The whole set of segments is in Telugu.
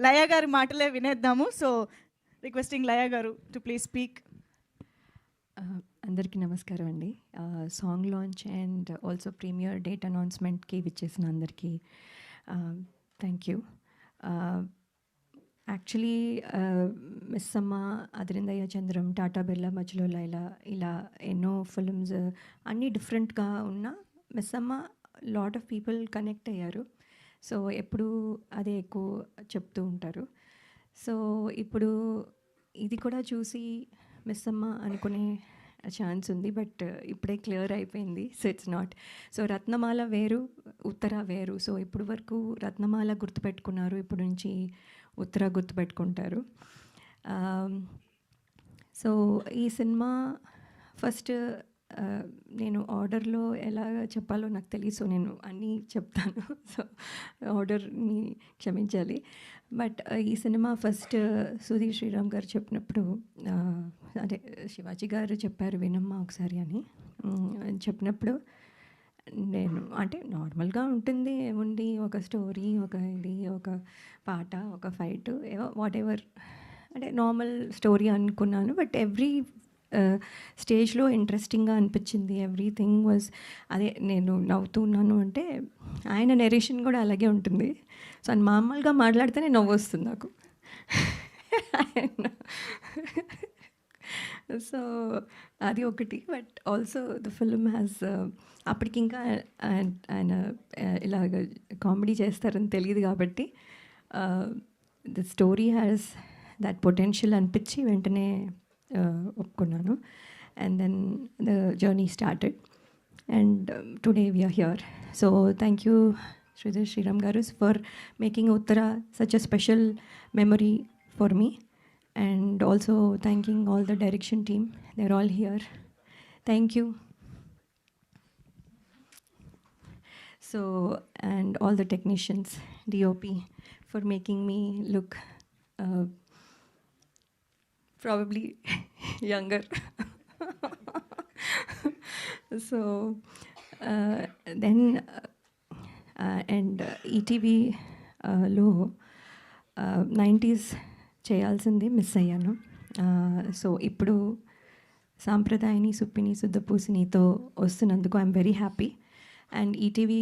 లయ గారి మాటలే వినేద్దాము. సో రిక్వెస్టింగ్ లయ గారు టు ప్లీజ్ స్పీక్. అందరికీ నమస్కారం అండి. Song launch and also premiere date అనౌన్స్మెంట్కి విచ్చేసిన అందరికీ థ్యాంక్ యూ. యాక్చువల్లీ మిస్ అమ్మ, అదిరిందయ్య చంద్రం, టాటా బిర్లా, మధ్యలో లైలా, ఇలా ఎన్నో ఫిల్మ్స్ అన్నీ డిఫరెంట్గా ఉన్న మిస్ అమ్మ లాట్ ఆఫ్ పీపుల్ కనెక్ట్ అయ్యారు. సో ఎప్పుడు అదే ఎక్కువ చెప్తూ ఉంటారు. సో ఇప్పుడు ఇది కూడా చూసి మిస్ అమ్మ అనుకునే ఛాన్స్ ఉంది, బట్ ఇప్పుడే క్లియర్ అయిపోయింది. So it's not. సో రత్నమాల వేరు, ఉత్తర వేరు. సో ఇప్పుడు వరకు రత్నమాల గుర్తుపెట్టుకున్నారు, ఇప్పుడు నుంచి ఉత్తర గుర్తుపెట్టుకుంటారు. సో ఈ సినిమా ఫస్ట్ నేను ఆర్డర్లో ఎలా చెప్పాలో నాకు తెలియదు. సో నేను అన్నీ చెప్తాను. సో ఆర్డర్ని క్షమించాలి. బట్ ఈ సినిమా ఫస్ట్ సుధీర్ శ్రీరామ్ గారు చెప్పినప్పుడు, అదే శివాజీ గారు చెప్పారు వినమ్మా ఒకసారి అని చెప్పినప్పుడు, నేను అంటే నార్మల్గా ఉంటుంది, ఏముంది ఒక స్టోరీ, ఒక ఇది, ఒక పాట, ఒక ఫైట్, వాట్ ఎవర్, అంటే నార్మల్ స్టోరీ అనుకున్నాను. బట్ ఎవ్రీ స్టేజ్లో ఇంట్రెస్టింగ్గా అనిపించింది. ఎవ్రీథింగ్ వాజ్, అదే నేను నవ్వుతున్నాను అంటే ఆయన నెరేషన్ కూడా అలాగే ఉంటుంది. సో ఆయన మామూలుగా మాట్లాడితేనే నవ్వు వస్తుంది నాకు. సో అది ఒకటి. But also the film has, అప్పటికి ఇంకా ఆయన ఇలాగ కామెడీ చేస్తారని తెలియదు కాబట్టి the story has that potential అనిపించి వెంటనే ఒప్పుకున్నాను. And then the journey started and today we're here. So thank you Sridhar Sriram Garu for making Uttara such a special memory for me, and also thanking all the direction team. They're all here. Thank you. So, and all the technicians, DOP, for making me look probably younger. So then and ఈటీవీలో 90s చేయాల్సింది మిస్ అయ్యాను. సో ఇప్పుడు సాంప్రదాయని, సుప్పిని, శుద్ధపూసినితో వస్తున్నందుకు I'm very happy. And ETV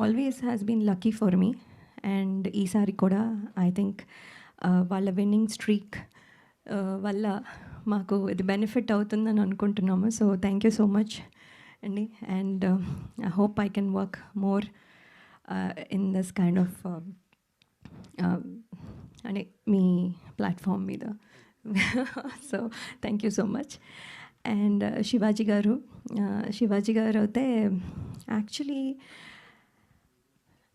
always has been lucky for me. And ఈసారి కూడా ఐ థింక్ వాళ్ళ విన్నింగ్ స్ట్రీక్ వల్ల మాకు ఇది బెనిఫిట్ అవుతుందని అనుకుంటున్నాము. So thank you so much అండి. And I hope I can work more in this kind of అంటే మీ ప్లాట్ఫామ్ మీద. So thank you so much. And Shivaji గారు అయితే యాక్చువల్లీ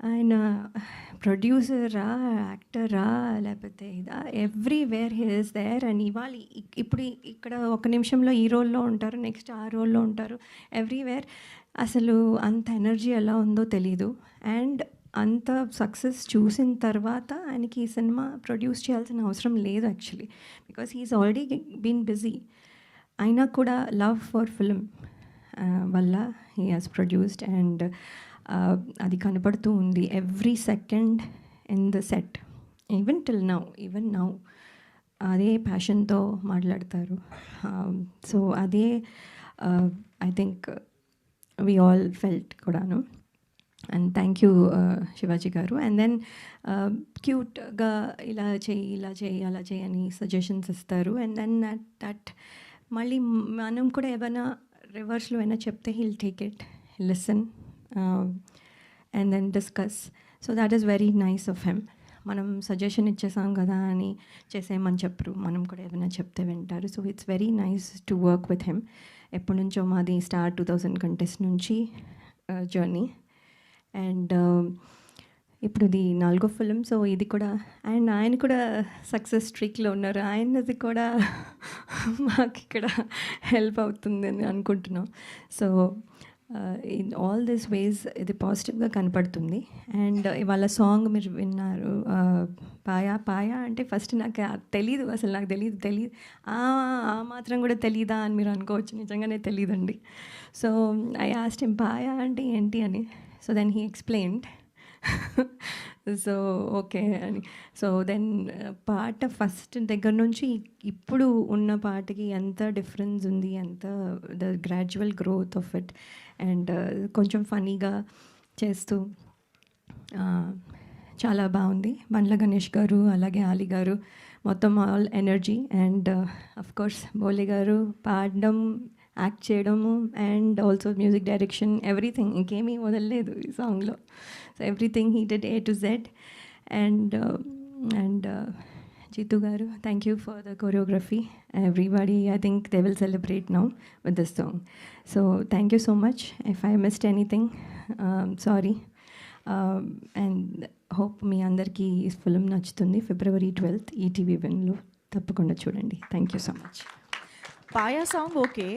ఆయన ప్రొడ్యూసరా, యాక్టరా, లేకపోతే ఇదా, everywhere he is there. And ఇవాళ ఇప్పుడు ఇక్కడ ఒక నిమిషంలో ఈ రోల్లో ఉంటారు, నెక్స్ట్ ఆ రోల్లో ఉంటారు, ఎవ్రీవేర్. అసలు అంత ఎనర్జీ ఎలా ఉందో తెలీదు. అండ్ అంత సక్సెస్ చూసిన తర్వాత ఆయనకి ఈ సినిమా ప్రొడ్యూస్ చేయాల్సిన అవసరం లేదు actually, because he is already been busy. అయినా కూడా లవ్ ఫర్ ఫిల్మ్ వల్ల హీ హాజ్ ప్రొడ్యూస్డ్. అండ్ అది కనపడుతూ ఉంది every second in the set, even now అదే ప్యాషన్తో మాట్లాడతారు. సో అదే I think we all felt కూడాను. And thank you Shivaji garu. And then క్యూట్గా ఇలా చేయి అలా చేయి అని సజెషన్స్ ఇస్తారు. అండ్ దెన్ దట్ మళ్ళీ మనం కూడా ఏమైనా రివర్స్లో అయినా చెప్తే he'll take it, listen and then discuss. So that is very nice of him. మనం సజెషన్ ఇచ్చేసాం కదా అని చేసేయమని చెప్పరు, మనం కూడా ఏమైనా చెప్తే వింటారు. So it's very nice to work with him. ఎప్పటి నుంచో మాది స్టార్ 2000 కంటెస్ట్ నుంచి జర్నీ. అండ్ ఇప్పుడు ఇది 4వ ఫిలిం. సో ఇది కూడా, అండ్ ఆయన కూడా సక్సెస్ స్ట్రీక్లో ఉన్నారు. ఆయనది కూడా మాకు ఇక్కడ హెల్ప్ అవుతుంది అని అనుకుంటున్నాం. సో ఇన్ ఆల్ దిస్ వేస్ ఇది పాజిటివ్గా కనపడుతుంది. అండ్ ఇవాళ సాంగ్ మీరు విన్నారు, పాయా అంటే ఫస్ట్ నాకు తెలీదు, అసలు నాకు తెలియదు ఆ మాత్రం కూడా తెలీదా అని మీరు అనుకోవచ్చు. నిజంగానే తెలీదండి. సో ఐ ఆస్క్డ్ హిమ్ పాయా అంటే ఏంటి అని. So then he explained. So okay అని. సో దెన్ పాట ఫస్ట్ దగ్గర నుంచి ఇప్పుడు ఉన్న పాటకి ఎంత డిఫరెన్స్ ఉంది, ఎంత the gradual growth of it. And కొంచెం ఫనీగా చేస్తూ చాలా బాగుంది. బండ్ల గణేష్ గారు, అలాగే ఆలి గారు, మొత్తం all energy. And of course Bole garu పాడడం, యాక్ట్ చేయడము, and also music direction, everything. ఇంకేమీ వదలలేదు ఈ సాంగ్లో. So everything he did A to Z. And Jeethu garu, thank you for the choreography. Everybody, I think they will celebrate now with this song. So thank you so much. If I missed anything, sorry. And hope మీ అందరికీ ఈ ఫిల్మ్ నచ్చుతుంది. February 12th ఈటీవీ విన్లో తప్పకుండా చూడండి. Thank you so much. Paya song okay.